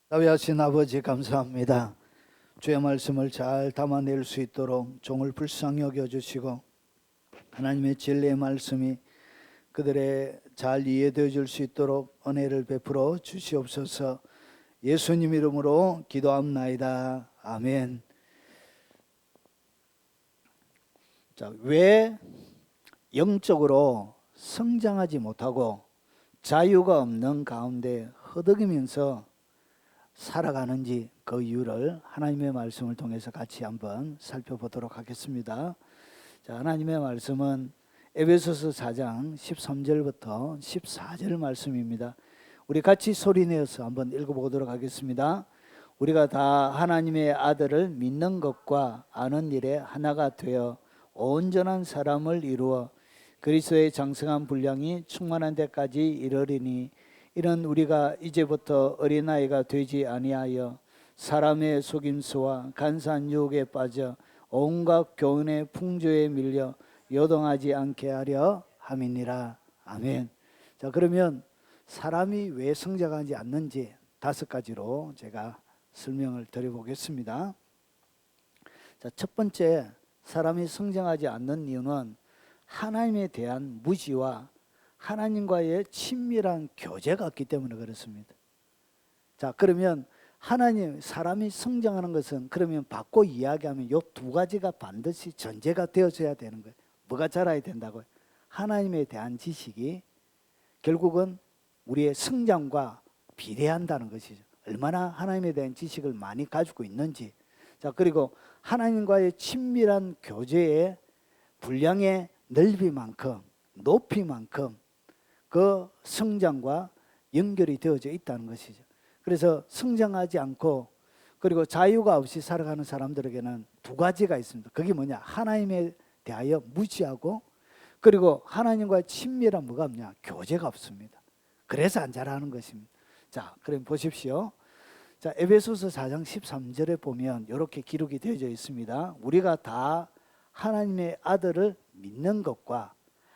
자비하신 아버지 감사합니다. 주의 말씀을 잘 담아낼 수 있도록 종을 불쌍히 여겨주시고 하나님의 진리의 말씀이 그들의 잘 이해되어질 수 있도록 은혜를 베풀어 주시옵소서. 예수님 이름으로 기도합나이다. 아멘. 자, 왜 영적으로 성장하지 못하고 자유가 없는 가운데 허덕이면서 살아가는지 그 이유를 하나님의 말씀을 통해서 같이 한번 살펴보도록 하겠습니다. 자, 하나님의 말씀은 에베소서 4장 13절부터 14절 말씀입니다. 우리 같이 소리내어서 한번 읽어보도록 하겠습니다. 우리가 다 하나님의 아들을 믿는 것과 아는 일에 하나가 되어 온전한 사람을 이루어 그리스도의 장성한 분량이 충만한 데까지 이르리니 이는 우리가 이제부터 어린아이가 되지 아니하여 사람의 속임수와 간사한 유혹에 빠져 온갖 교훈의 풍조에 밀려 요동하지 않게 하려 함이니라. 아멘. 자, 그러면 사람이 왜 성장하지 않는지 5가지로 제가 설명을 드려보겠습니다. 자, 첫 번째, 사람이 성장하지 않는 이유는 하나님에 대한 무지와 하나님과의 친밀한 교제가 없기 때문에 그렇습니다. 자, 그러면 사람이 성장하는 것은 그러면 바꿔 이야기하면 이 2가지가 반드시 전제가 되어져야 되는 거예요. 뭐가 자라야 된다고요? 하나님에 대한 지식이 결국은 우리의 성장과 비례한다는 것이죠. 얼마나 하나님에 대한 지식을 많이 가지고 있는지. 자, 그리고 하나님과의 친밀한 교제의 분량의 넓이만큼, 높이만큼 그 성장과 연결이 되어져 있다는 것이죠. 그래서 성장하지 않고 그리고 자유가 없이 살아가는 사람들에게는 2가지가 있습니다. 그게 뭐냐? 하나님에 대하여 무지하고 그리고 하나님과 친밀한 뭐가 없냐? 교제가 없습니다. 그래서 안 자라는 것입니다. 자, 그럼 보십시오. 자, 에베소서 4장 13절에 보면 이렇게 기록이 되어져 있습니다. 우리가 다 하나님의 아들을 믿는 것과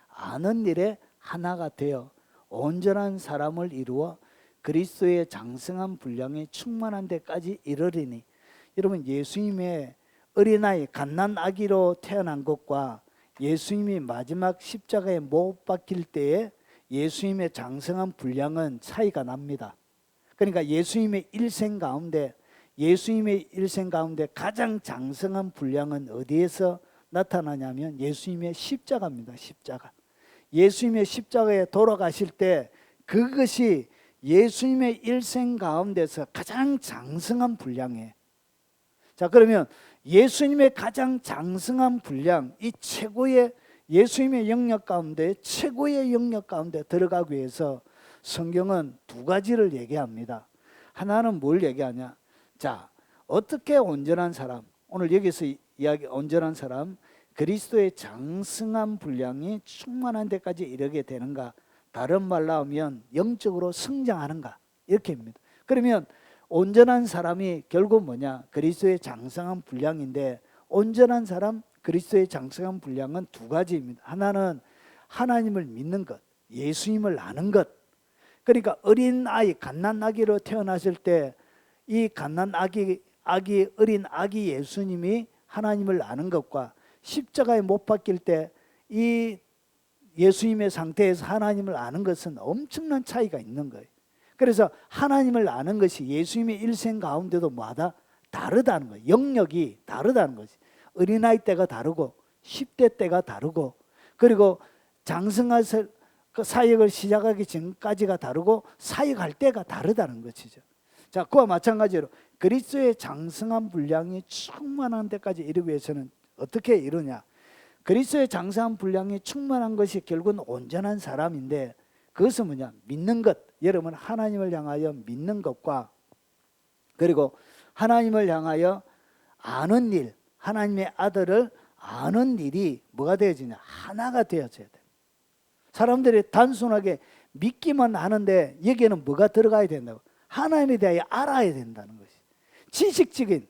아는 일에 하나가 되어 온전한 사람을 이루어 그리스도의 장성한 분량이 충만한 데까지 이르리니. 여러분, 예수님의 어린아이 갓난아기로 태어난 것과 예수님이 마지막 십자가에 못 박힐 때에 예수님의 장성한 분량은 차이가 납니다. 그러니까 예수님의 일생 가운데 가장 장성한 분량은 어디에서 나타나냐면 예수님의 십자가입니다. 십자가. 예수님의 십자가에 돌아가실 때 그것이 예수님의 일생 가운데서 가장 장성한 분량이에요. 자, 그러면 예수님의 가장 장성한 분량, 이 최고의 예수님의 영역 가운데 최고의 영역 가운데 들어가기 위해서 성경은 2가지를 얘기합니다. 하나는 뭘 얘기하냐? 자, 어떻게 온전한 사람, 오늘 여기서 이야기 온전한 사람, 그리스도의 장성한 분량이 충만한 데까지 이르게 되는가? 다른 말로 하면 영적으로 성장하는가? 이렇게입니다. 그러면 온전한 사람이 결국 뭐냐? 그리스도의 장성한 분량인데 온전한 사람, 그리스도의 장성한 분량은 2가지입니다. 하나는 하나님을 믿는 것, 예수님을 아는 것. 그러니까 어린 아이, 갓난아기로 태어났을 때 이 갓난아기, 어린 아기 예수님이 하나님을 아는 것과 십자가에 못 박힐 때 이 예수님의 상태에서 하나님을 아는 것은 엄청난 차이가 있는 거예요. 그래서 하나님을 아는 것이 예수님의 일생 가운데도 뭐하다? 다르다는 거예요. 영역이 다르다는 거지. 어린아이 때가 다르고 10대 때가 다르고 그리고 장성할 그 사역을 시작하기 전까지가 다르고 사역할 때가 다르다는 것이죠. 자, 그와 마찬가지로 그리스도의 장성한 분량이 충만한 데까지 이르기 위해서는 어떻게 이루냐? 그리스도의 장성한 분량이 충만한 것이 결국은 온전한 사람인데 그것은 뭐냐? 믿는 것. 여러분, 하나님을 향하여 믿는 것과 그리고 하나님을 향하여 아는 일, 하나님의 아들을 아는 일이 뭐가 되어지냐? 하나가 되어져야 돼. 사람들이 단순하게 믿기만 하는데 여기에는 뭐가 들어가야 된다고? 하나님에 대하여 알아야 된다는 것이. 지식적인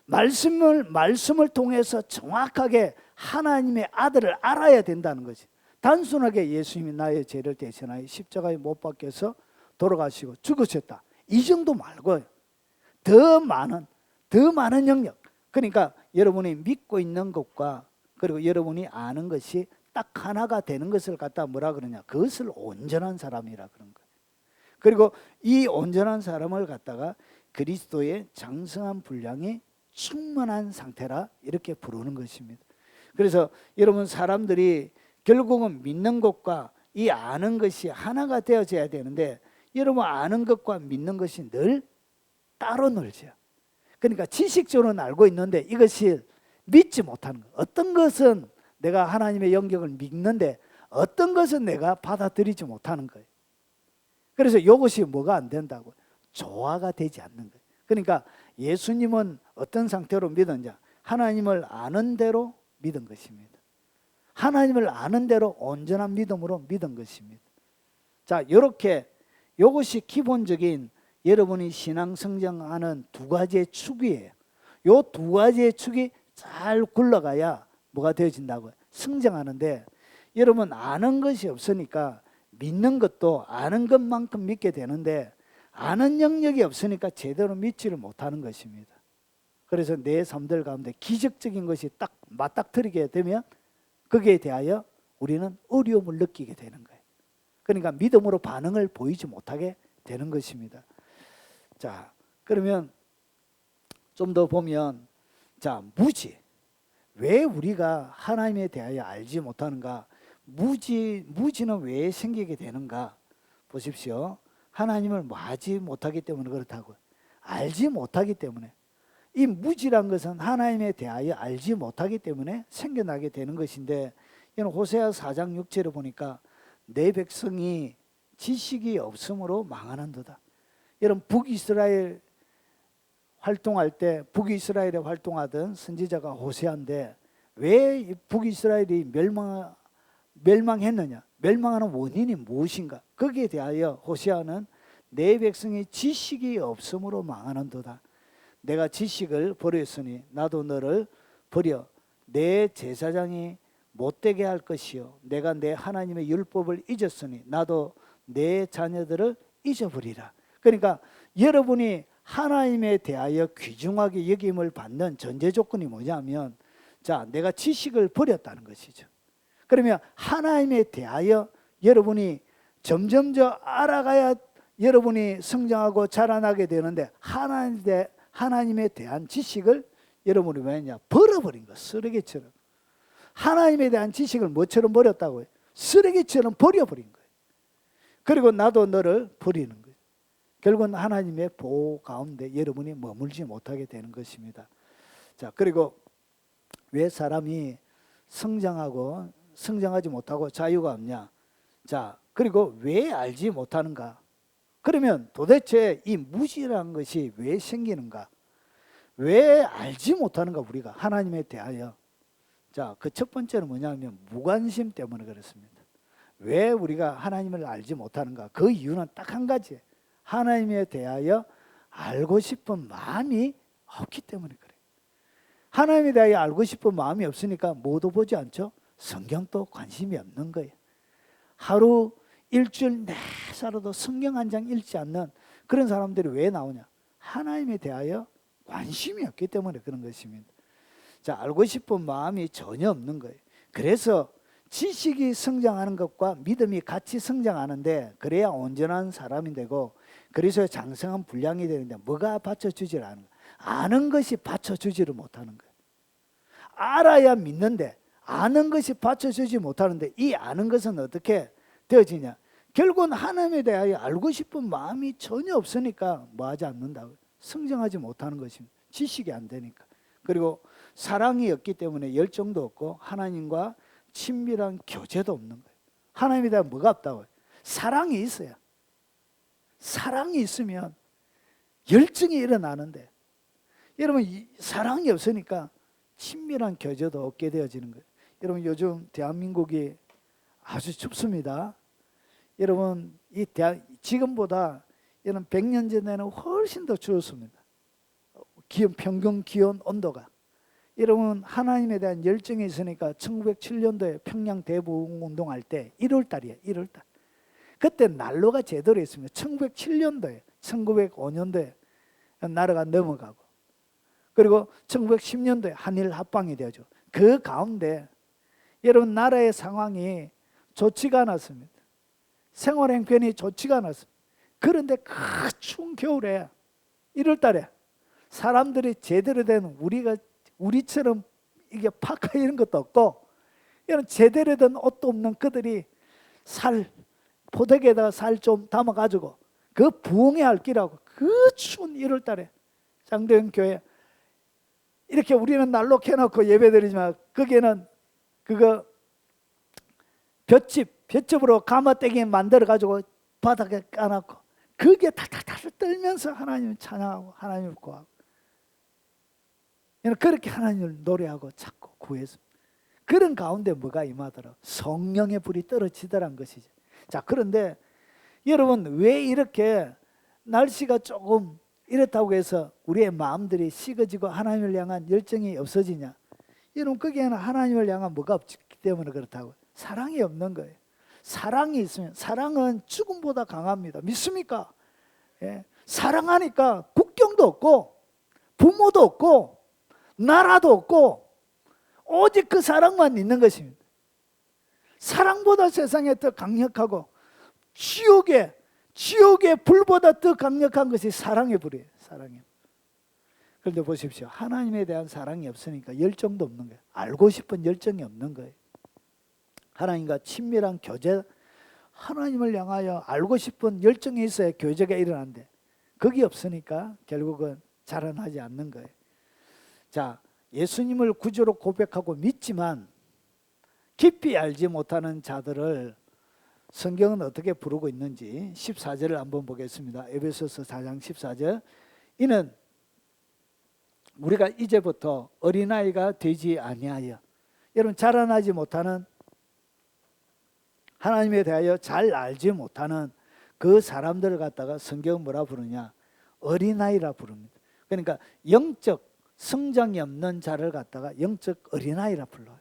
말씀을 통해서 정확하게 하나님의 아들을 알아야 된다는 것이. 단순하게 예수님이 나의 죄를 대신하여 십자가에 못 박혀서 돌아가시고 죽으셨다. 이 정도 말고요. 더 많은 영역. 그러니까 여러분이 믿고 있는 것과 그리고 여러분이 아는 것이 딱 하나가 되는 것을 갖다 뭐라 그러냐? 그것을 온전한 사람이라 그런 거예요. 그리고 이 온전한 사람을 갖다가 그리스도의 장성한 분량이 충만한 상태라 이렇게 부르는 것입니다. 그래서 여러분 사람들이 결국은 믿는 것과 이 아는 것이 하나가 되어져야 되는데 여러분 아는 것과 믿는 것이 늘 따로 놀죠. 그러니까 지식적으로는 알고 있는데 이것이 믿지 못하는 거예요. 어떤 것은 내가 하나님의 영역을 믿는데 어떤 것은 내가 받아들이지 못하는 거예요. 그래서 이것이 뭐가 안 된다고? 조화가 되지 않는 거예요. 그러니까 예수님은 어떤 상태로 믿었냐? 하나님을 아는 대로 믿은 것입니다. 하나님을 아는 대로 온전한 믿음으로 믿은 것입니다. 자, 이렇게 이것이 기본적인 여러분이 신앙 성장하는 두 가지의 축이에요. 이 두 가지의 축이 잘 굴러가야 뭐가 되어진다고요? 성장하는데 여러분 아는 것이 없으니까 믿는 것도 아는 것만큼 믿게 되는데 아는 영역이 없으니까 제대로 믿지를 못하는 것입니다. 그래서 내 삶들 가운데 기적적인 것이 딱 맞닥뜨리게 되면 거기에 대하여 우리는 어려움을 느끼게 되는 거예요. 그러니까 믿음으로 반응을 보이지 못하게 되는 것입니다. 자, 그러면 좀 더 보면 자, 무지. 왜 우리가 하나님에 대하여 알지 못하는가? 무지는 왜 생기게 되는가? 보십시오. 하나님을 알지 못하기 때문에 그렇다고요. 알지 못하기 때문에. 이 무지란 것은 하나님에 대하여 알지 못하기 때문에 생겨나게 되는 것인데 이는 호세아 4장 6절을 보니까 내 백성이 지식이 없으므로 망하는도다. 여러분 북이스라엘 활동할 때 북이스라엘에 활동하던 선지자가 호세아인데 왜 북이스라엘이 멸망했느냐? 멸망하는 원인이 무엇인가? 거기에 대하여 호세아는 내 백성이 지식이 없으므로 망하는도다. 내가 지식을 버렸으니 나도 너를 버려 내 제사장이 못되게 할 것이요 내가 내 하나님의 율법을 잊었으니 나도 내 자녀들을 잊어버리라. 그러니까 여러분이 하나님에 대하여 귀중하게 여김을 받는 전제 조건이 뭐냐면 자, 내가 지식을 버렸다는 것이죠. 그러면 하나님에 대하여 여러분이 점점 더 알아가야 여러분이 성장하고 자라나게 되는데 하나님에 대한 지식을 여러분이 왜 했냐? 버려버린 거야. 쓰레기처럼. 하나님에 대한 지식을 뭐처럼 버렸다고요? 쓰레기처럼 버려버린 거예요. 그리고 나도 너를 버리는 거예요. 결국은 하나님의 보호 가운데 여러분이 머물지 못하게 되는 것입니다. 자, 그리고 왜 사람이 성장하지 못하고 자유가 없냐? 자, 그리고 왜 알지 못하는가? 그러면 도대체 이 무지라는 것이 왜 생기는가? 왜 알지 못하는가 우리가 하나님에 대하여? 자, 그 첫 번째는 뭐냐면 무관심 때문에 그렇습니다. 왜 우리가 하나님을 알지 못하는가? 그 이유는 딱 한 가지. 하나님에 대하여 알고 싶은 마음이 없기 때문에 그래요. 하나님에 대하여 알고 싶은 마음이 없으니까 뭐도 보지 않죠? 성경도 관심이 없는 거예요. 하루 일주일 내살아도 성경 한 장 읽지 않는 그런 사람들이 왜 나오냐? 하나님에 대하여 관심이 없기 때문에 그런 것입니다. 자, 알고 싶은 마음이 전혀 없는 거예요. 그래서 지식이 성장하는 것과 믿음이 같이 성장하는데 그래야 온전한 사람이 되고 그래서 장성한 분량이 되는데 뭐가 받쳐주질 않은 거예요. 아는 것이 받쳐주지를 못하는 거예요. 알아야 믿는데 아는 것이 받쳐주지 못하는데 이 아는 것은 어떻게 되어지냐? 결국은 하나님에 대하여 알고 싶은 마음이 전혀 없으니까 뭐 하지 않는다고요? 성장하지 못하는 것입니다. 지식이 안 되니까. 그리고 사랑이 없기 때문에 열정도 없고 하나님과 친밀한 교제도 없는 거예요. 하나님에 대한 뭐가 없다고요? 사랑이 있어야. 사랑이 있으면 열정이 일어나는데 여러분 사랑이 없으니까 친밀한 교제도 없게 되어지는 거예요. 여러분 요즘 대한민국이 아주 춥습니다. 여러분 지금보다 여러분 100년 전에는 훨씬 더 추웠습니다. 평균 기온 온도가. 여러분 하나님에 대한 열정이 있으니까 1907년도에 평양 대부흥운동 할 때 1월달이에요. 1월달. 그때 난로가 제대로 있습니다. 1907년도에 1905년도에 나라가 넘어가고, 그리고 1910년도에 한일 합방이 되죠. 그 가운데 여러분 나라의 상황이 좋지가 않았습니다. 생활 형편이 좋지가 않았습니다. 그런데 그 추운 겨울에 1월 달에 사람들이 제대로 된 우리처럼 이게 파카 이런 것도 없고 이런 제대로 된 옷도 없는 그들이 포대기에다가 살 좀 담아가지고 그 부흥의 할기라고 그 추운 1월 달에 장도연 교회 이렇게 우리는 난로 켜놓고 예배드리지만 거기에는 그거 볏짚으로 가마떼기 만들어가지고 바닥에 까놓고 그게 탈탈탈 떨면서 하나님을 찬양하고 하나님을 구하고 그렇게 하나님을 노래하고 찾고 구했습니다. 그런 가운데 뭐가 임하더라? 성령의 불이 떨어지더란 것이죠. 자, 그런데 여러분 왜 이렇게 날씨가 조금 이렇다고 해서 우리의 마음들이 식어지고 하나님을 향한 열정이 없어지냐? 여러분 거기에는 하나님을 향한 뭐가 없기 때문에 그렇다고. 사랑이 없는 거예요. 사랑이 있으면, 사랑은 죽음보다 강합니다. 믿습니까? 예. 사랑하니까 국경도 없고 부모도 없고 나라도 없고 오직 그 사랑만 있는 것입니다. 사랑보다 세상에 더 강력하고 지옥의 불보다 더 강력한 것이 사랑의 불이에요. 사랑의. 그런데 보십시오. 하나님에 대한 사랑이 없으니까 열정도 없는 거예요. 알고 싶은 열정이 없는 거예요. 하나님과 친밀한 교제, 하나님을 향하여 알고 싶은 열정이 있어야 교제가 일어나는데 그게 없으니까 결국은 자라나지 않는 거예요. 자, 예수님을 구주로 고백하고 믿지만 깊이 알지 못하는 자들을 성경은 어떻게 부르고 있는지 14절을 한번 보겠습니다. 에베소서 4장 14절. 이는 우리가 이제부터 어린아이가 되지 아니하여, 여러분 자라나지 못하는, 하나님에 대하여 잘 알지 못하는 그 사람들을 갖다가 성경은 뭐라 부르냐? 어린아이라 부릅니다. 그러니까 영적 성장이 없는 자를 갖다가 영적 어린아이라 불러요.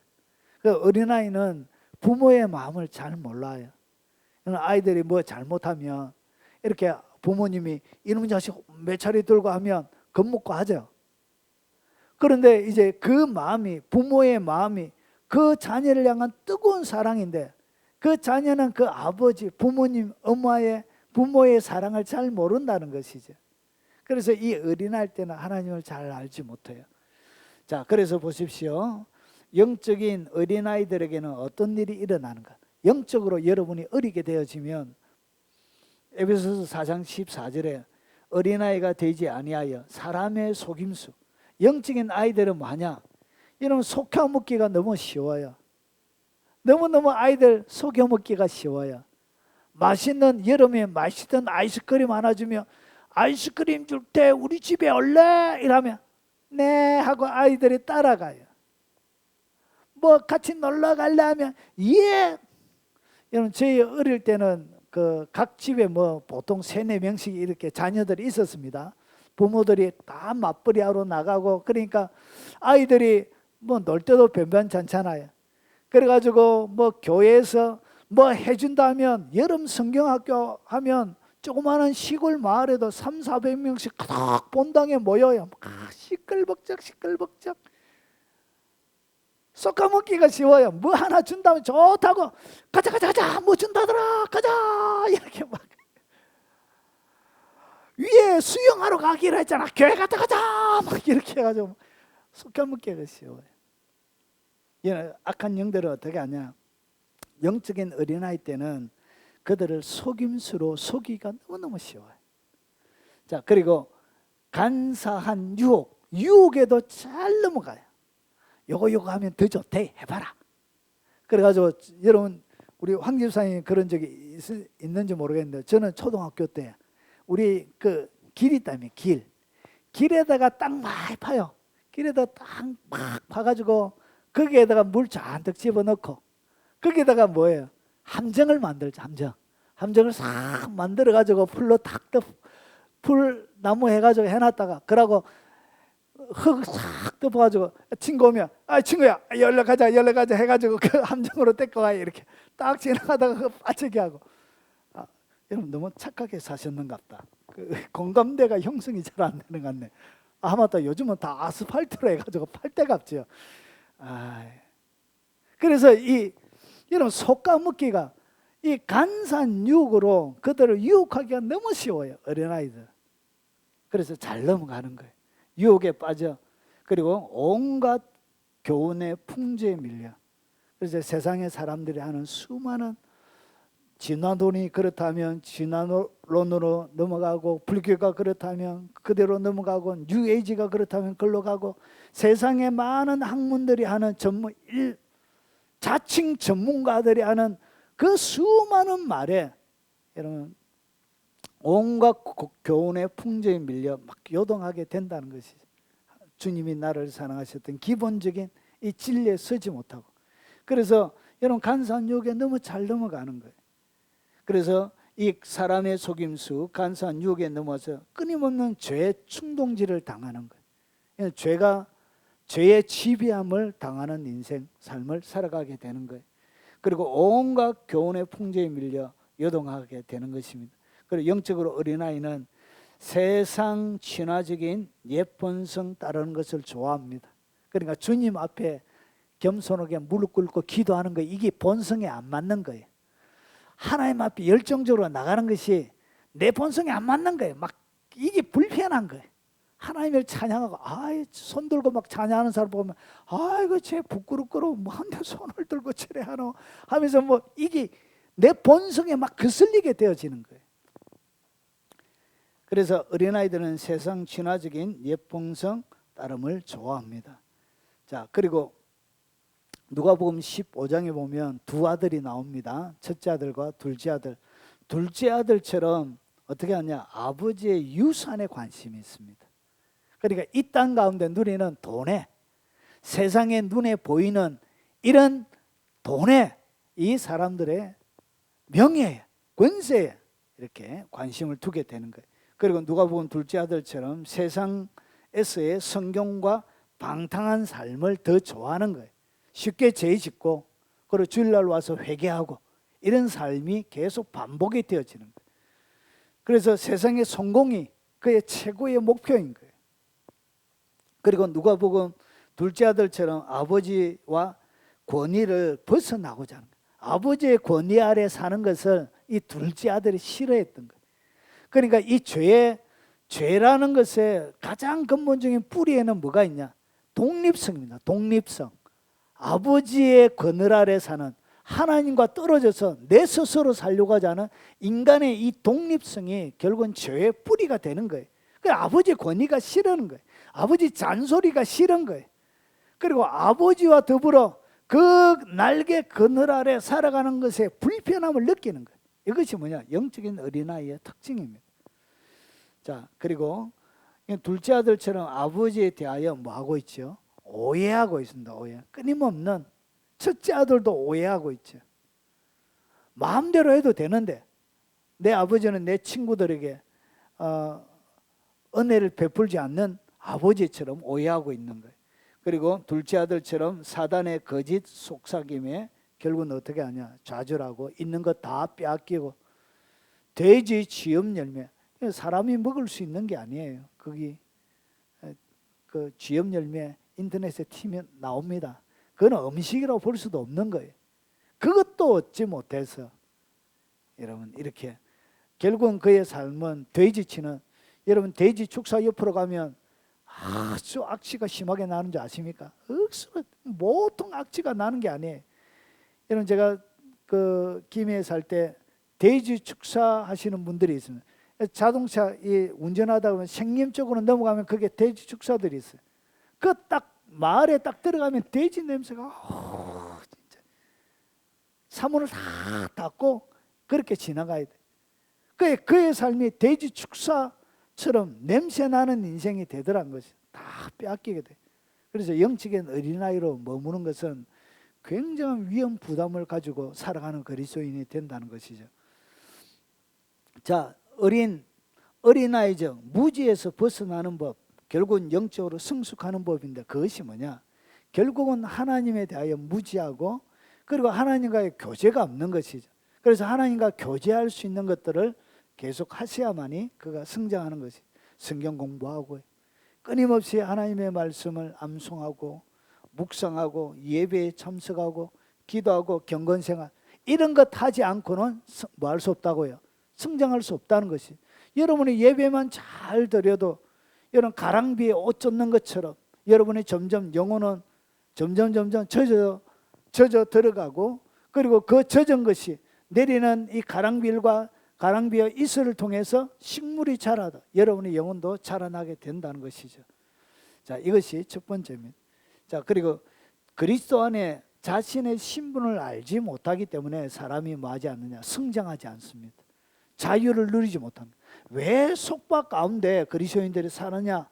그 어린아이는 부모의 마음을 잘 몰라요. 아이들이 뭐 잘못하면 이렇게 부모님이 이놈 자식 몇 차례 들고 하면 겁먹고 하죠. 그런데 이제 그 마음이, 부모의 마음이 그 자녀를 향한 뜨거운 사랑인데 그 자녀는 그 아버지, 부모님, 엄마의 부모의 사랑을 잘 모른다는 것이죠. 그래서 이 어린아이 때는 하나님을 잘 알지 못해요. 자, 그래서 보십시오. 영적인 어린아이들에게는 어떤 일이 일어나는가? 영적으로 여러분이 어리게 되어지면 에베소서 4장 14절에 어린아이가 되지 아니하여 사람의 속임수. 영적인 아이들은 뭐냐? 여러분 속여먹기가 너무 쉬워요. 너무너무 아이들 속여먹기가 쉬워요. 맛있는, 여름에 맛있던 아이스크림 하나 주면 아이스크림 줄 때 우리 집에 올래? 이러면 네 하고 아이들이 따라가요. 뭐 같이 놀러 갈래 하면 예. 여러분 저희 어릴 때는 그 각 집에 뭐 보통 3-4명씩 이렇게 자녀들이 있었습니다. 부모들이 다 맞벌이하러 나가고 그러니까 아이들이 뭐 놀 때도 변변찮잖아요. 그래가지고 뭐 교회에서 뭐 해준다면 여름 성경학교 하면 조그마한 시골 마을에도 300-400명씩 가득 본당에 모여요. 시끌벅적 쏙까먹기가 쉬워요. 뭐 하나 준다면 좋다고 가자 뭐 준다더라 가자 이렇게 막 위에 수영하러 가기로 했잖아 교회 갔다 가자 막 이렇게 해가지고 쏙까먹기가 쉬워요. 얘는 악한 영들은 어떻게 하냐? 영적인 어린아이 때는 그들을 속임수로 속이기가 너무너무 쉬워요. 자, 그리고 간사한 유혹에도 잘 넘어가요. 요거 하면 더 좋대 해봐라. 그래가지고 여러분 우리 황 집사님 그런 적이 있는지 모르겠는데 저는 초등학교 때 우리 그 길 있다며 길에다가 땅 많이 파요. 길에다 땅 막 파가지고 거기에다가 물 잔뜩 집어넣고 거기에다가 뭐예요? 함정을 만들죠. 함정을 싹 만들어가지고 풀로 탁 풀나무 해가지고 해놨다가 그러고 흙 싹 덮어가지고 친구 오면 친구야 연락하자 해가지고 그 함정으로 데리고 와요. 이렇게 딱 지나가다가 빠지게 하고 여러분 너무 착하게 사셨는갑다. 공감대가 형성이 잘 안 되는 것 같네. 아, 맞다. 요즘은 다 아스팔트로 해가지고 팔대갑죠. 아, 그래서 이런 속가먹기가 이 간산 유혹으로 그들을 유혹하기가 너무 쉬워요. 어린아이들. 그래서 잘 넘어가는 거예요. 유혹에 빠져. 그리고 온갖 교훈의 풍조에 밀려. 그래서 세상의 사람들이 하는 수많은 진화론이 그렇다면 진화론으로 넘어가고, 불교가 그렇다면 그대로 넘어가고, 뉴에이지가 그렇다면 글로 가고, 세상의 많은 학문들이 하는 자칭 전문가들이 하는 그 수많은 말에 여러분 온갖 교훈의 풍조에 밀려 막 요동하게 된다는 것이죠. 주님이 나를 사랑하셨던 기본적인 이 진리에 서지 못하고. 그래서 여러분 간사한 유혹에 너무 잘 넘어가는 거예요. 그래서 이 사람의 속임수, 간사한 유혹에 넘어서 끊임없는 죄의 충동질을 당하는 거예요. 죄의 지배함을 당하는 인생, 삶을 살아가게 되는 거예요. 그리고 온갖 교훈의 풍조에 밀려 요동하게 되는 것입니다. 그리고 영적으로 어린아이는 세상 친화적인 옛 본성 따르는 것을 좋아합니다. 그러니까 주님 앞에 겸손하게 무릎 꿇고 기도하는 거, 이게 본성에 안 맞는 거예요. 하나님 앞에 열정적으로 나가는 것이 내 본성에 안 맞는 거예요. 막 이게 불편한 거예요. 하나님을 찬양하고 손 들고 막 찬양하는 사람 보면 아이고 쟤 부끄럽고 뭐한데 손을 들고 저래 하노 하면서 뭐 이게 내 본성에 막 거슬리게 되어지는 거예요. 그래서 어린아이들은 세상 친화적인 옛 본성 따름을 좋아합니다. 자, 그리고 누가복음 15장에 보면 두 아들이 나옵니다. 첫째 아들과 둘째 아들. 둘째 아들처럼 어떻게 하냐? 아버지의 유산에 관심이 있습니다. 그러니까 이 땅 가운데 누리는 돈에, 세상의 눈에 보이는 이런 돈에, 이 사람들의 명예에, 권세에 이렇게 관심을 두게 되는 거예요. 그리고 누가복음 둘째 아들처럼 세상에서의 성경과 방탕한 삶을 더 좋아하는 거예요. 쉽게 죄 짓고 그리고 주일날 와서 회개하고 이런 삶이 계속 반복이 되어지는 거예요. 그래서 세상의 성공이 그의 최고의 목표인 거예요. 그리고 누가복음 둘째 아들처럼 아버지와 권위를 벗어나고자 하는 거예요. 아버지의 권위 아래 사는 것을 이 둘째 아들이 싫어했던 거예요. 그러니까 이 죄라는 것의 가장 근본적인 뿌리에는 뭐가 있냐? 독립성입니다. 독립성. 아버지의 권위 아래 사는, 하나님과 떨어져서 내 스스로 살려고 하지 않은 인간의 이 독립성이 결국은 죄의 뿌리가 되는 거예요. 그러니까 아버지의 권위가 싫은 거예요. 아버지 잔소리가 싫은 거예요. 그리고 아버지와 더불어 그 날개 그늘 아래 살아가는 것에 불편함을 느끼는 거예요. 이것이 뭐냐? 영적인 어린아이의 특징입니다. 자, 그리고 둘째 아들처럼 아버지에 대하여 뭐 하고 있죠? 오해하고 있습니다. 오해. 끊임없는. 첫째 아들도 오해하고 있죠. 마음대로 해도 되는데 내 아버지는 내 친구들에게 은혜를 베풀지 않는 아버지처럼 오해하고 있는 거예요. 그리고 둘째 아들처럼 사단의 거짓 속삭임에 결국은 어떻게 하냐? 좌절하고 있는 것 다 빼앗기고 돼지 쥐염 열매. 사람이 먹을 수 있는 게 아니에요. 거기 그 쥐염 열매 인터넷에 치면 나옵니다. 그건 음식이라고 볼 수도 없는 거예요. 그것도 얻지 못해서 여러분 이렇게 결국은 그의 삶은 돼지치는, 여러분 돼지 축사 옆으로 가면 아주 악취가 심하게 나는 줄 아십니까? 억수로 보통 악취가 나는 게 아니에요. 여러분 제가 그 김해에 살 때 돼지 축사 하시는 분들이 있습니다. 자동차 운전하다 보면 생림 쪽으로 넘어가면 그게 돼지 축사들이 있어요. 그 딱 마을에 딱 들어가면 돼지 냄새가 진짜 사문을 다 닫고 그렇게 지나가야 돼. 그의 삶이 돼지 축사처럼 냄새 나는 인생이 되더란 것이 다 빼앗기게 돼. 그래서 영적인 어린아이로 머무는 것은 굉장한 위험 부담을 가지고 살아가는 그리스도인이 된다는 것이죠. 자, 어린아이죠. 무지에서 벗어나는 법, 결국은 영적으로 성숙하는 법인데 그것이 뭐냐? 결국은 하나님에 대하여 무지하고 그리고 하나님과의 교제가 없는 것이죠. 그래서 하나님과 교제할 수 있는 것들을 계속 하셔야만이 그가 성장하는 것이. 성경 공부하고 끊임없이 하나님의 말씀을 암송하고 묵상하고 예배에 참석하고 기도하고 경건생활 이런 것 하지 않고는 뭐 할 수 없다고요. 성장할 수 없다는 것이. 여러분이 예배만 잘 드려도 여러분 가랑비에 옷 젖는 것처럼 여러분이 점점 영혼은 점점 젖어 들어가고 그리고 그 젖은 것이 내리는 이 가랑비와 이슬을 통해서 식물이 자라다. 여러분의 영혼도 자라나게 된다는 것이죠. 자, 이것이 첫 번째입니다. 자, 그리고 그리스도 안에 자신의 신분을 알지 못하기 때문에 사람이 뭐하지 않느냐? 성장하지 않습니다. 자유를 누리지 못합니다. 왜 속박 가운데 그리스도인들이 사느냐?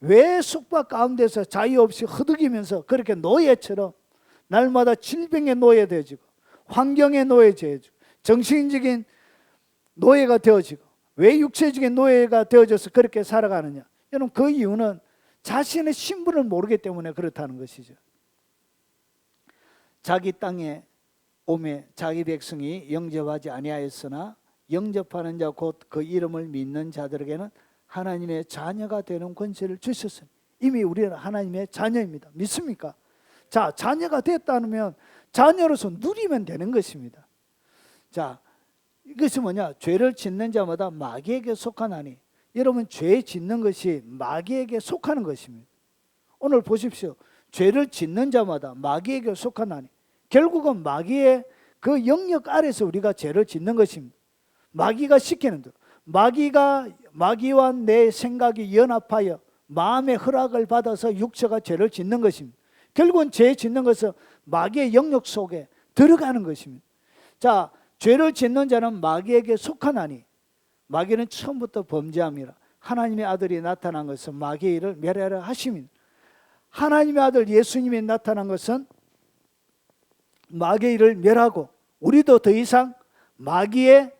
왜 속박 가운데서 자유 없이 허덕이면서 그렇게 노예처럼 날마다 질병에 노예되어지고 환경에 노예되어지고 정신적인 노예가 되어지고 왜 육체적인 노예가 되어져서 그렇게 살아가느냐? 여러분 그 이유는 자신의 신분을 모르기 때문에 그렇다는 것이죠. 자기 땅에 오매 자기 백성이 영접하지 아니하였으나 영접하는 자 곧 그 이름을 믿는 자들에게는 하나님의 자녀가 되는 권세를 주셨습니다. 이미 우리는 하나님의 자녀입니다. 믿습니까? 자, 자녀가 됐다면 자녀로서 누리면 되는 것입니다. 자, 이것이 뭐냐? 죄를 짓는 자마다 마귀에게 속하나니. 여러분 죄 짓는 것이 마귀에게 속하는 것입니다. 오늘 보십시오. 죄를 짓는 자마다 마귀에게 속하나니. 결국은 마귀의 그 영역 아래서 우리가 죄를 짓는 것입니다. 마귀가 시키는 대로. 마귀와 내 생각이 연합하여 마음의 허락을 받아서 육체가 죄를 짓는 것입니다. 결국은 죄 짓는 것은 마귀의 영역 속에 들어가는 것입니다. 자, 죄를 짓는 자는 마귀에게 속하나니. 마귀는 처음부터 범죄함이라. 하나님의 아들이 나타난 것은 마귀의 일을 멸하려 하심입니다. 하나님의 아들 예수님이 나타난 것은 마귀의 일을 멸하고 우리도 더 이상 마귀의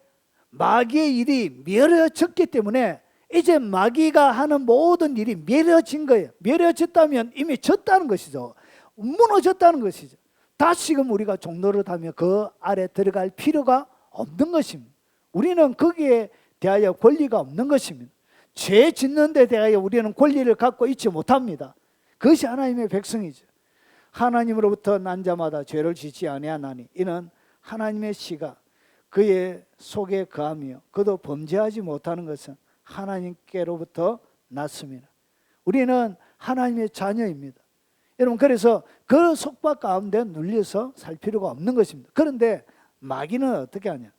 일이 멸해졌기 때문에 이제 마귀가 하는 모든 일이 멸해진 거예요. 멸해졌다면 이미 졌다는 것이죠. 무너졌다는 것이죠. 다시금 우리가 종로를 하며 그 아래 들어갈 필요가 없는 것입니다. 우리는 거기에 대하여 권리가 없는 것입니다. 죄 짓는 데 대하여 우리는 권리를 갖고 있지 못합니다. 그것이 하나님의 백성이죠. 하나님으로부터 난 자마다 죄를 짓지 아니하나니 이는 하나님의 씨가 그의 속에 거하며 그도 범죄하지 못하는 것은 하나님께로부터 났습니다. 우리는 하나님의 자녀입니다. 여러분 그래서 그 속박 가운데 눌려서 살 필요가 없는 것입니다. 그런데 마귀는 어떻게 하냐?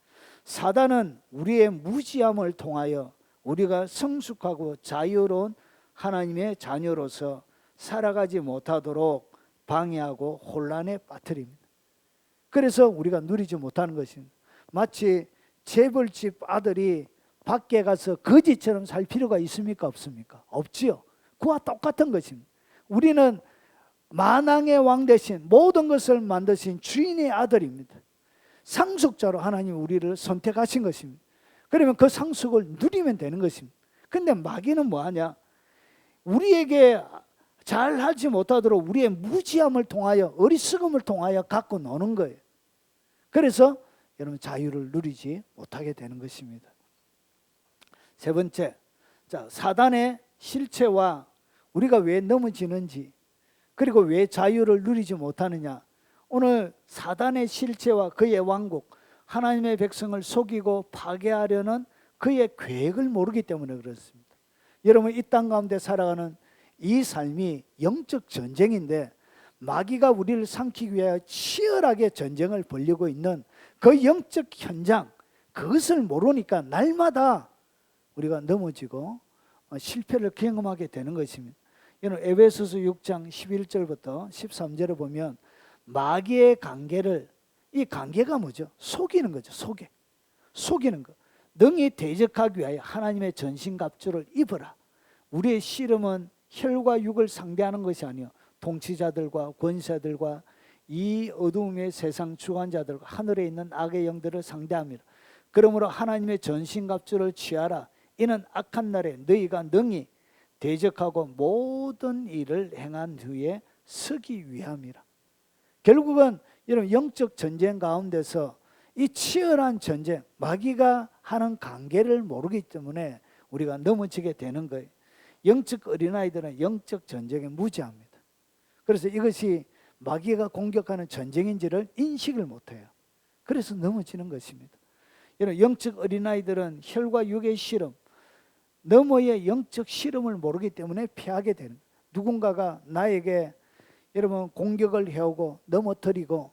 사단은 우리의 무지함을 통하여 우리가 성숙하고 자유로운 하나님의 자녀로서 살아가지 못하도록 방해하고 혼란에 빠뜨립니다. 그래서 우리가 누리지 못하는 것입니다. 마치 재벌집 아들이 밖에 가서 거지처럼 살 필요가 있습니까? 없습니까? 없지요. 그와 똑같은 것입니다. 우리는 만왕의 왕 대신 모든 것을 만드신 주인의 아들입니다. 상속자로 하나님 우리를 선택하신 것입니다. 그러면 그 상속을 누리면 되는 것입니다. 그런데 마귀는 뭐하냐? 우리에게 잘하지 못하도록 우리의 무지함을 통하여 어리석음을 통하여 갖고 노는 거예요. 그래서 여러분 자유를 누리지 못하게 되는 것입니다. 세 번째, 자, 사단의 실체와 우리가 왜 넘어지는지 그리고 왜 자유를 누리지 못하느냐. 오늘 사단의 실체와 그의 왕국, 하나님의 백성을 속이고 파괴하려는 그의 계획을 모르기 때문에 그렇습니다. 여러분 이 땅 가운데 살아가는 이 삶이 영적 전쟁인데 마귀가 우리를 삼키기 위하여 치열하게 전쟁을 벌이고 있는 그 영적 현장, 그것을 모르니까 날마다 우리가 넘어지고 실패를 경험하게 되는 것입니다. 여러분 에베소서 6장 11절부터 13절에 보면 마귀의 관계를, 이 관계가 뭐죠? 속이는 거죠. 속이는 거. 능히 대적하기 위하여 하나님의 전신갑주를 입어라. 우리의 씨름은 혈과 육을 상대하는 것이 아니요 통치자들과 권세들과 이 어두움의 세상 주관자들과 하늘에 있는 악의 영들을 상대합니다. 그러므로 하나님의 전신갑주를 취하라. 이는 악한 날에 너희가 능히 대적하고 모든 일을 행한 후에 서기 위함이라. 결국은 여러분 영적 전쟁 가운데서 이 치열한 전쟁, 마귀가 하는 관계를 모르기 때문에 우리가 넘어지게 되는 거예요. 영적 어린아이들은 영적 전쟁에 무지합니다. 그래서 이것이 마귀가 공격하는 전쟁인지를 인식을 못해요. 그래서 넘어지는 것입니다. 여러분, 영적 어린아이들은 혈과 육의 실험, 너머의 영적 실험을 모르기 때문에 피하게 되는 거예요. 누군가가 나에게 여러분 공격을 해오고 넘어뜨리고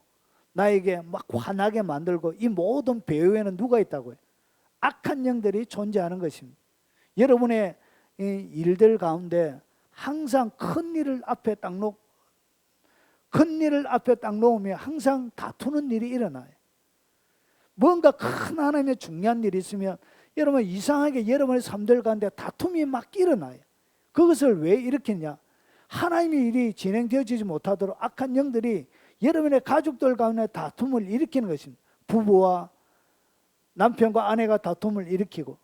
나에게 막 화나게 만들고, 이 모든 배후에는 누가 있다고요? 악한 영들이 존재하는 것입니다. 여러분의 이 일들 가운데 항상 큰 일을 앞에 딱 놓으면 항상 다투는 일이 일어나요. 뭔가 큰 하나님의 중요한 일이 있으면 여러분 이상하게 여러분의 삶들 가운데 다툼이 막 일어나요. 그것을 왜 일으켰냐? 하나님의 일이 진행되어지지 못하도록 악한 영들이 여러분의 가족들 가운데 다툼을 일으키는 것입니다. 부부와 남편과 아내가 다툼을 일으키고,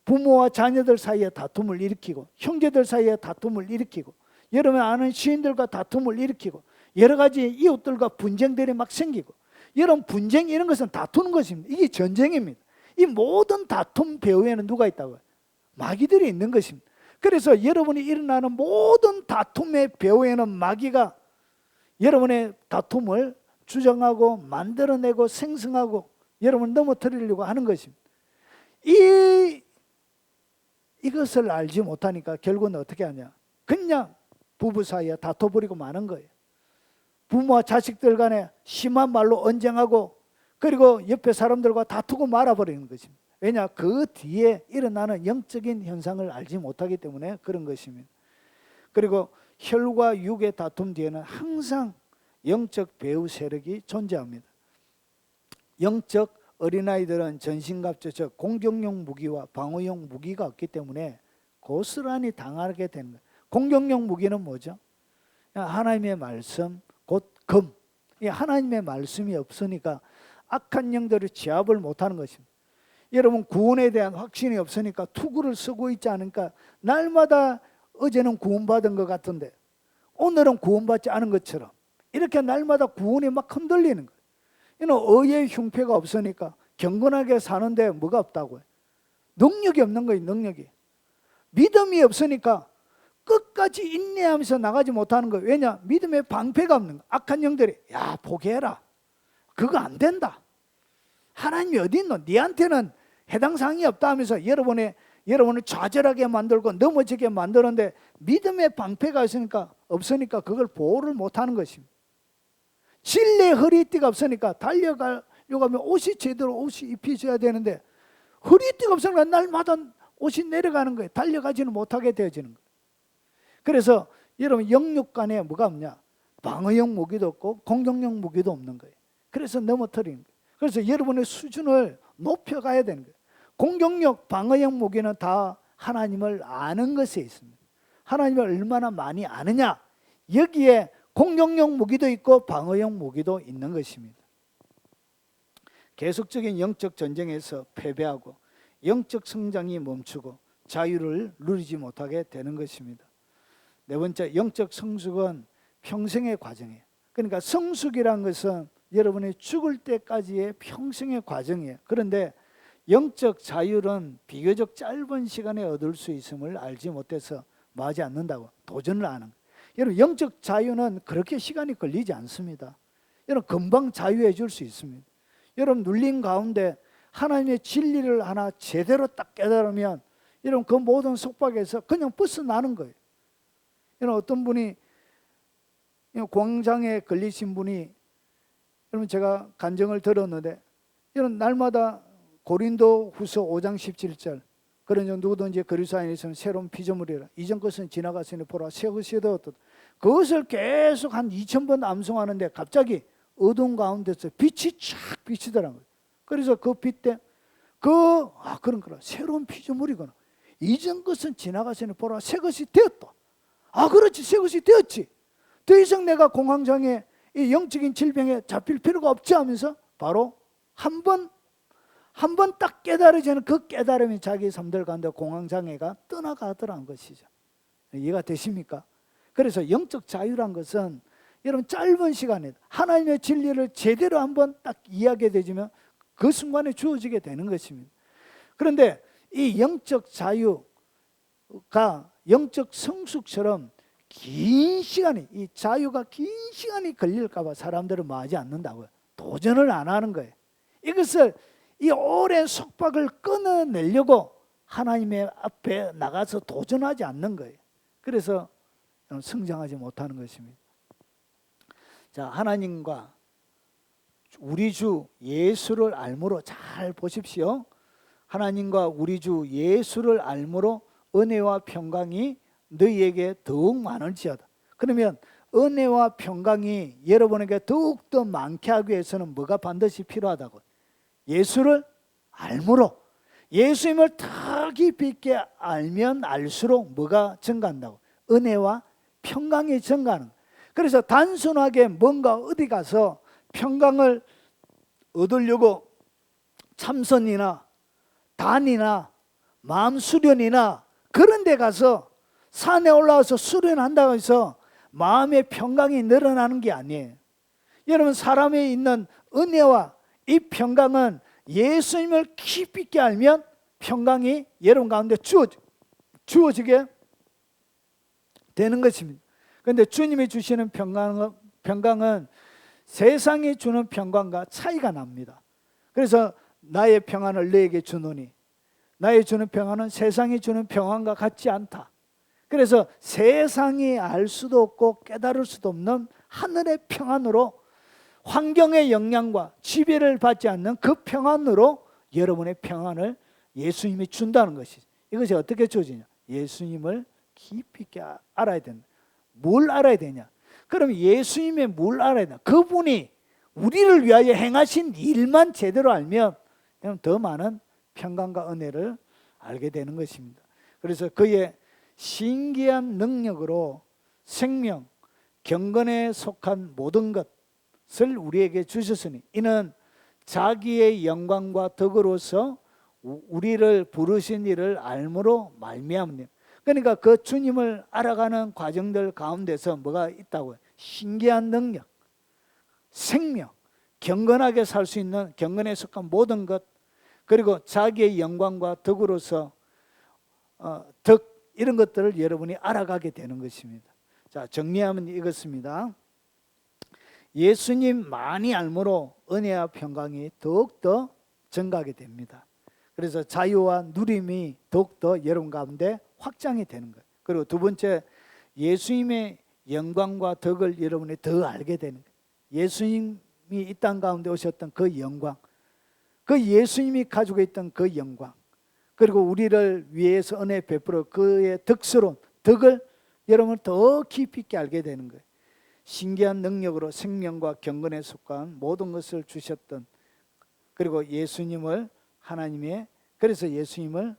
부모와 자녀들 사이에 다툼을 일으키고, 형제들 사이에 다툼을 일으키고, 여러분 아는 시인들과 다툼을 일으키고, 여러 가지 이웃들과 분쟁들이 막 생기고, 여러분 분쟁 이런 것은 다투는 것입니다. 이게 전쟁입니다. 이 모든 다툼 배후에는 누가 있다고요? 마귀들이 있는 것입니다. 그래서 여러분이 일어나는 모든 다툼의 배후에는 마귀가 여러분의 다툼을 주장하고 만들어내고 생성하고 여러분을 넘어뜨리려고 하는 것입니다. 이것을 알지 못하니까 결국은 어떻게 하냐? 그냥 부부 사이에 다퉈버리고 마는 거예요. 부모와 자식들 간에 심한 말로 언쟁하고, 그리고 옆에 사람들과 다투고 말아버리는 것입니다. 왜냐? 그 뒤에 일어나는 영적인 현상을 알지 못하기 때문에 그런 것입니다. 그리고 혈과 육의 다툼 뒤에는 항상 영적 배후 세력이 존재합니다. 영적 어린아이들은 전신갑주, 즉 공격용 무기와 방어용 무기가 없기 때문에 고스란히 당하게 되는 거예요. 공격용 무기는 뭐죠? 하나님의 말씀, 곧 금. 하나님의 말씀이 없으니까 악한 영들을 제압을 못하는 것입니다. 여러분 구원에 대한 확신이 없으니까 투구를 쓰고 있지 않으니까 날마다 어제는 구원받은 것 같은데 오늘은 구원받지 않은 것처럼 이렇게 날마다 구원이 막 흔들리는 거예요. 이는 의의 흉패가 없으니까 경건하게 사는데 뭐가 없다고요? 능력이 없는 거예요. 능력이. 믿음이 없으니까 끝까지 인내하면서 나가지 못하는 거예요. 왜냐? 믿음의 방패가 없는 거예요. 악한 영들이 야 포기해라. 그거 안 된다. 하나님이 어디 있노? 니한테는 해당 사항이 없다 하면서 여러분을 좌절하게 만들고 넘어지게 만드는데 믿음의 방패가 없으니까 그걸 보호를 못하는 것입니다. 진리의 허리띠가 없으니까 달려가려고 하면 옷이 제대로 옷이 입혀져야 되는데 허리띠가 없으니까 날마다 옷이 내려가는 거예요. 달려가지는 못하게 되어지는 거예요. 그래서 여러분 영육 간에 뭐가 없냐? 방어용 무기도 없고 공격용 무기도 없는 거예요. 그래서 넘어뜨리는 거예요. 그래서 여러분의 수준을 높여가야 되는 거예요. 공격력, 방어용 무기는 다 하나님을 아는 것에 있습니다. 하나님을 얼마나 많이 아느냐? 여기에 공격용 무기도 있고 방어용 무기도 있는 것입니다. 계속적인 영적 전쟁에서 패배하고 영적 성장이 멈추고 자유를 누리지 못하게 되는 것입니다. 네 번째, 영적 성숙은 평생의 과정이에요. 그러니까 성숙이란 것은 여러분이 죽을 때까지의 평생의 과정이에요. 그런데 영적 자유는 비교적 짧은 시간에 얻을 수 있음을 알지 못해서 마지 않는다고 도전을 안 하는 거예요. 여러분 영적 자유는 그렇게 시간이 걸리지 않습니다. 여러분 금방 자유해 줄 수 있습니다. 여러분 눌린 가운데 하나님의 진리를 하나 제대로 딱 깨달으면 여러분 그 모든 속박에서 그냥 벗어나는 거예요. 여러분 어떤 분이 공황장애에 걸리신 분이 여러분 제가 간증을 들었는데 여러분 날마다 고린도 후서 5장 17절 그러니 누구든지 그리스도 안에 있으면 새로운 피조물이라 이전 것은 지나갔으니 보라 새 것이 되었도다. 그것을 계속 한 2000번 암송하는데 갑자기 어두운 가운데서 빛이 쫙 비치더라고요. 그래서 그 빛 때 그런 거라 새로운 피조물이구나. 이전 것은 지나갔으니 보라 새 것이 되었다. 그렇지 새 것이 되었지. 더 이상 내가 공황장애 이 영적인 질병에 잡힐 필요가 없지 하면서 바로 한 번 딱 깨달아지는 그 깨달음이 자기 삶들 가운데 공황장애가 떠나가더라는 것이죠. 이해가 되십니까? 그래서 영적 자유란 것은 여러분 짧은 시간에 하나님의 진리를 제대로 한번 딱 이해하게 되지면 그 순간에 주어지게 되는 것입니다. 그런데 이 영적 자유가 영적 성숙처럼 긴 시간이, 이 자유가 긴 시간이 걸릴까 봐 사람들은 뭐 하지 않는다고요. 도전을 안 하는 거예요. 이것을, 이 오랜 속박을 끊어내려고 하나님의 앞에 나가서 도전하지 않는 거예요. 그래서 성장하지 못하는 것입니다. 자, 하나님과 우리 주 예수를 알므로, 잘 보십시오. 하나님과 우리 주 예수를 알므로 은혜와 평강이 너희에게 더욱 많을지어다. 그러면 은혜와 평강이 여러분에게 더욱더 많게 하기 위해서는 뭐가 반드시 필요하다고? 예수를 알므로, 예수님을 더 깊이 있게 알면 알수록 뭐가 증가한다고? 은혜와 평강이 증가하는. 그래서 단순하게 뭔가 어디 가서 평강을 얻으려고 참선이나 단이나 마음 수련이나 그런 데 가서 산에 올라와서 수련한다고 해서 마음의 평강이 늘어나는 게 아니에요. 여러분, 사람에 있는 은혜와 이 평강은 예수님을 깊이 있게 알면 평강이 여러분 가운데 주어지게 되는 것입니다. 그런데 주님이 주시는 평강은 세상이 주는 평강과 차이가 납니다. 그래서 나의 평안을 너에게 주노니, 나의 주는 평안은 세상이 주는 평안과 같지 않다. 그래서 세상이 알 수도 없고 깨달을 수도 없는 하늘의 평안으로, 환경의 영향과 지배를 받지 않는 그 평안으로 여러분의 평안을 예수님이 준다는 것이죠. 이것이 어떻게 주어지냐? 예수님을 깊이 있게 알아야 된다. 뭘 알아야 되냐? 그럼 예수님의 뭘 알아야 되냐? 그분이 우리를 위하여 행하신 일만 제대로 알면 더 많은 평강과 은혜를 알게 되는 것입니다. 그래서 그의 신기한 능력으로 생명, 경건에 속한 모든 것을 우리에게 주셨으니 이는 자기의 영광과 덕으로서 우리를 부르신 이를 알므로 말미암으니. 그러니까 그 주님을 알아가는 과정들 가운데서 뭐가 있다고요? 신기한 능력, 생명, 경건하게 살 수 있는, 경건에 속한 모든 것, 그리고 자기의 영광과 덕으로서 이런 것들을 여러분이 알아가게 되는 것입니다. 자, 정리하면 이것입니다. 예수님 많이 알므로 은혜와 평강이 더욱더 증가하게 됩니다. 그래서 자유와 누림이 더욱더 여러분 가운데 확장이 되는 거예요. 그리고 두 번째, 예수님의 영광과 덕을 여러분이 더 알게 되는 거예요. 예수님이 이 땅 가운데 오셨던 그 영광, 그 예수님이 가지고 있던 그 영광, 그리고 우리를 위해서 은혜 베풀어 그의 덕스러운 덕을 여러분 더 깊이 있게 알게 되는 거예요. 신기한 능력으로 생명과 경건에 속한 모든 것을 주셨던, 그리고 예수님을 하나님의, 그래서 예수님을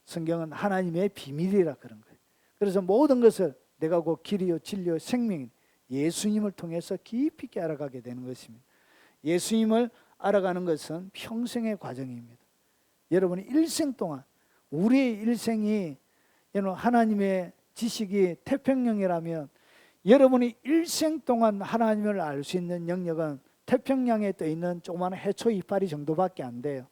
성경은 하나님의 비밀이라 그런 거예요. 그래서 모든 것을 내가 곧 길이요 진리요 생명인 예수님을 통해서 깊이 있게 알아가게 되는 것입니다. 예수님을 알아가는 것은 평생의 과정입니다. 여러분이 일생 동안, 우리의 일생이 하나님의 지식이 태평양이라면 여러분이 일생 동안 하나님을 알 수 있는 영역은 태평양에 떠 있는 조그마한 해초 이파리 정도밖에 안 돼요.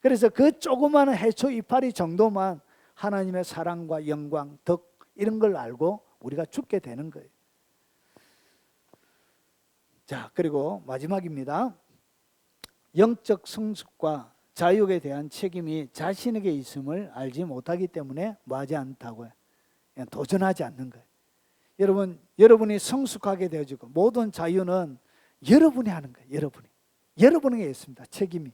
그래서 그 조그마한 해초 이파리 정도만 하나님의 사랑과 영광, 덕 이런 걸 알고 우리가 죽게 되는 거예요. 자, 그리고 마지막입니다. 영적 성숙과 자유에 대한 책임이 자신에게 있음을 알지 못하기 때문에 뭐하지 않다고요? 그냥 도전하지 않는 거예요. 여러분이 성숙하게 되어지고 모든 자유는 여러분이 하는 거예요. 여러분에게 있습니다. 책임이.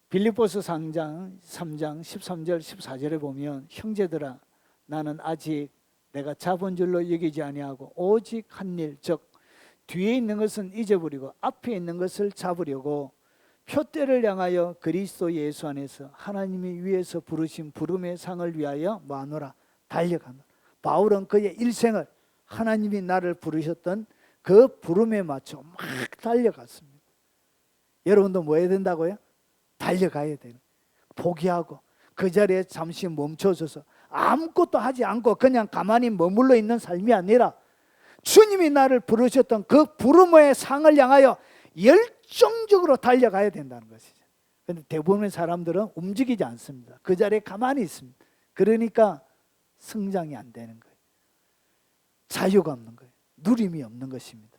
빌립보서 3장 13절 14절에 보면 형제들아 나는 아직 내가 잡은 줄로 여기지 아니하고 오직 한 일, 즉 뒤에 있는 것은 잊어버리고 앞에 있는 것을 잡으려고 표대를 향하여 그리스도 예수 안에서 하나님이 위에서 부르신 부름의 상을 위하여 마노라 달려가노라. 바울은 그의 일생을 하나님이 나를 부르셨던 그 부름에 맞춰 막 달려갔습니다. 여러분도 뭐 해야 된다고요? 달려가야 돼요. 포기하고 그 자리에 잠시 멈춰서서 아무것도 하지 않고 그냥 가만히 머물러 있는 삶이 아니라 주님이 나를 부르셨던 그 부름의 상을 향하여 열정적으로 달려가야 된다는 것이죠. 근데 대부분의 사람들은 움직이지 않습니다. 그 자리에 가만히 있습니다. 그러니까 성장이 안 되는 거예요. 자유가 없는 거예요. 누림이 없는 것입니다.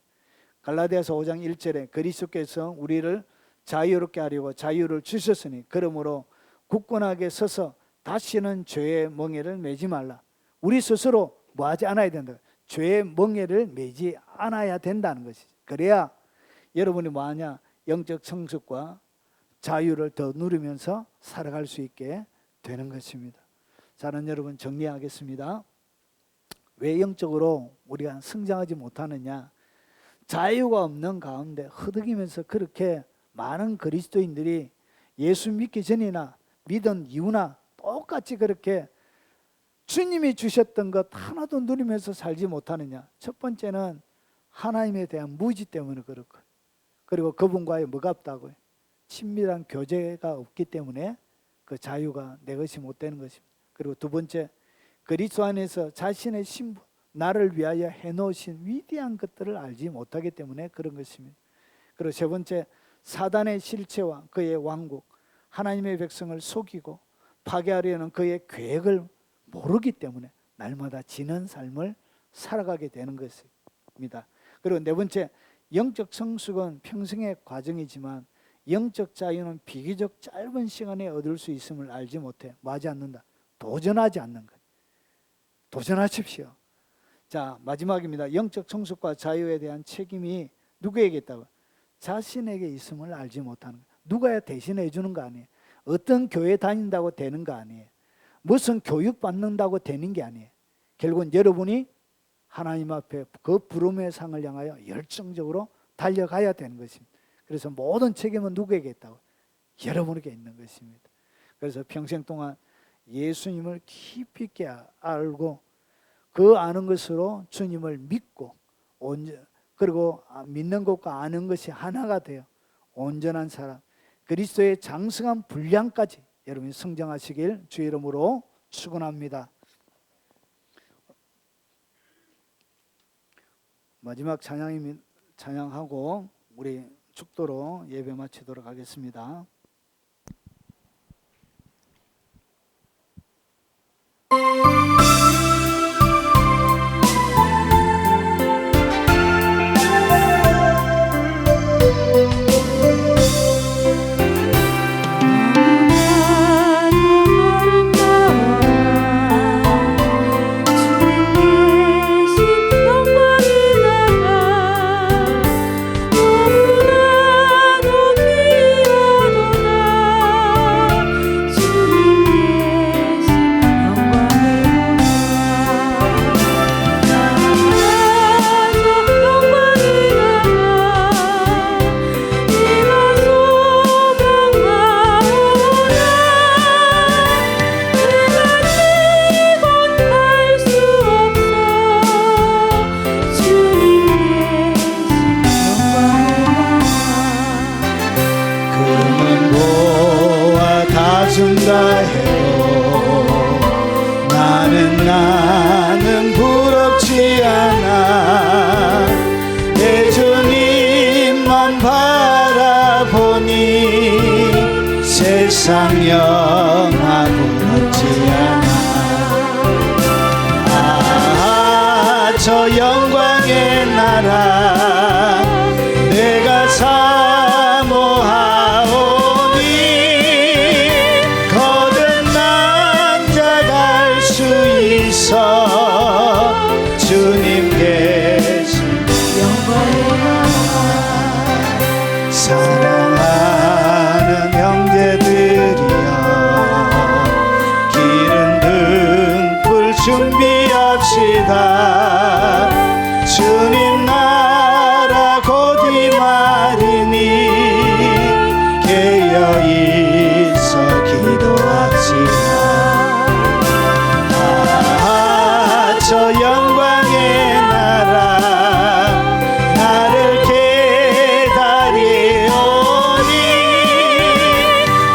갈라디아서 5장 1절에 그리스도께서 우리를 자유롭게 하려고 자유를 주셨으니 그러므로 굳건하게 서서 다시는 죄의 멍에를 매지 말라. 우리 스스로 뭐하지 않아야 된다. 죄의 멍에를 매지 않아야 된다는 것이죠. 그래야 여러분이 뭐하냐, 영적 성숙과 자유를 더 누리면서 살아갈 수 있게 되는 것입니다. 저는 여러분 정리하겠습니다. 왜 영적으로 우리가 성장하지 못하느냐? 자유가 없는 가운데 허덕이면서 그렇게 많은 그리스도인들이 예수 믿기 전이나 믿은 이후나 똑같이 그렇게 주님이 주셨던 것 하나도 누리면서 살지 못하느냐? 첫 번째는 하나님에 대한 무지 때문에 그렇고, 그리고 그분과의 뭐가 없다고요? 친밀한 교제가 없기 때문에 그 자유가 내 것이 못 되는 것입니다. 그리고 두 번째, 그리스도 안에서 자신의 신분, 나를 위하여 해놓으신 위대한 것들을 알지 못하기 때문에 그런 것입니다. 그리고 세 번째, 사단의 실체와 그의 왕국, 하나님의 백성을 속이고 파괴하려는 그의 계획을 모르기 때문에 날마다 지는 삶을 살아가게 되는 것입니다. 그리고 네 번째, 영적 성숙은 평생의 과정이지만 영적 자유는 비교적 짧은 시간에 얻을 수 있음을 알지 못해 뭐하지 않는다? 도전하지 않는 것. 도전하십시오. 자, 마지막입니다. 영적 성숙과 자유에 대한 책임이 누구에게 있다고? 자신에게 있음을 알지 못하는 것. 누가 대신해 주는 거 아니에요. 어떤 교회 다닌다고 되는 거 아니에요. 무슨 교육 받는다고 되는 게 아니에요. 결국은 여러분이 하나님 앞에 그 부름의 상을 향하여 열정적으로 달려가야 되는 것입니다. 그래서 모든 책임은 누구에게 있다고? 여러분에게 있는 것입니다. 그래서 평생 동안 예수님을 깊이 있게 알고 그 아는 것으로 주님을 믿고 그리고 믿는 것과 아는 것이 하나가 되어 온전한 사람, 그리스도의 장성한 분량까지 여러분이 성장하시길 주의 이름으로 축원합니다. 마지막 찬양하고 우리 축도로 예배 마치도록 하겠습니다. 준다 해도 나는 부럽지 않아. 내 주님만 바라보니 세상 영화 부럽지 않아. 아, 저 영광의 나라 내가 사모하오. 주님 계신 영광의 나라. 사랑하는 형제들이여 기름 등불 준비합시다. 주님 나라 곧 임하리니 깨어있어 기도합시다. 저 영광의 나라 나를 기다리오니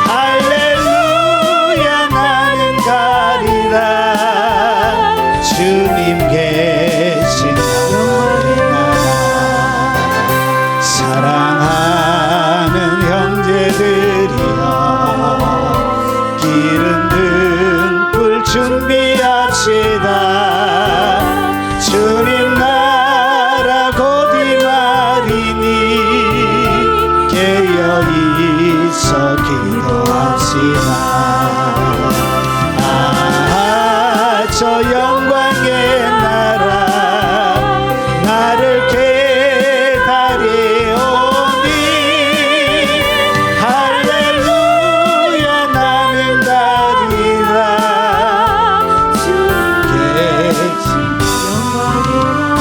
할렐루야 나는 가리라. 주님 계신 영광의 저 영광의 나라 나를 기다리오니 할렐루야 나는 가리라 주님께 영광의 나라.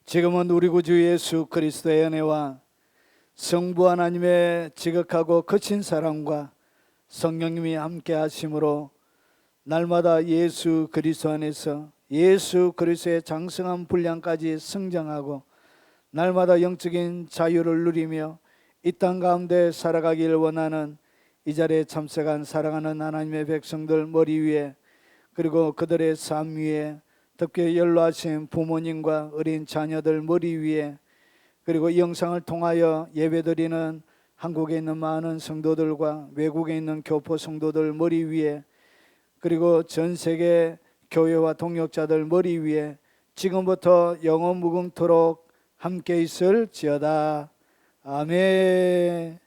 지금은 우리 구주 예수 그리스도의 은혜와 성부 하나님의 지극하고 거친 사랑과 성령님이 함께 하심으로 날마다 예수 그리스도 안에서 예수 그리스도의 장성한 분량까지 성장하고 날마다 영적인 자유를 누리며 이 땅 가운데 살아가길 원하는 이 자리에 참석한 사랑하는 하나님의 백성들 머리 위에 그리고 그들의 삶 위에 특히 연로하신 부모님과 어린 자녀들 머리 위에 그리고 이 영상을 통하여 예배드리는 한국에 있는 많은 성도들과 외국에 있는 교포 성도들 머리 위에 그리고 전 세계 교회와 동역자들 머리 위에 지금부터 영원 무궁토록 함께 있을지어다. 아멘.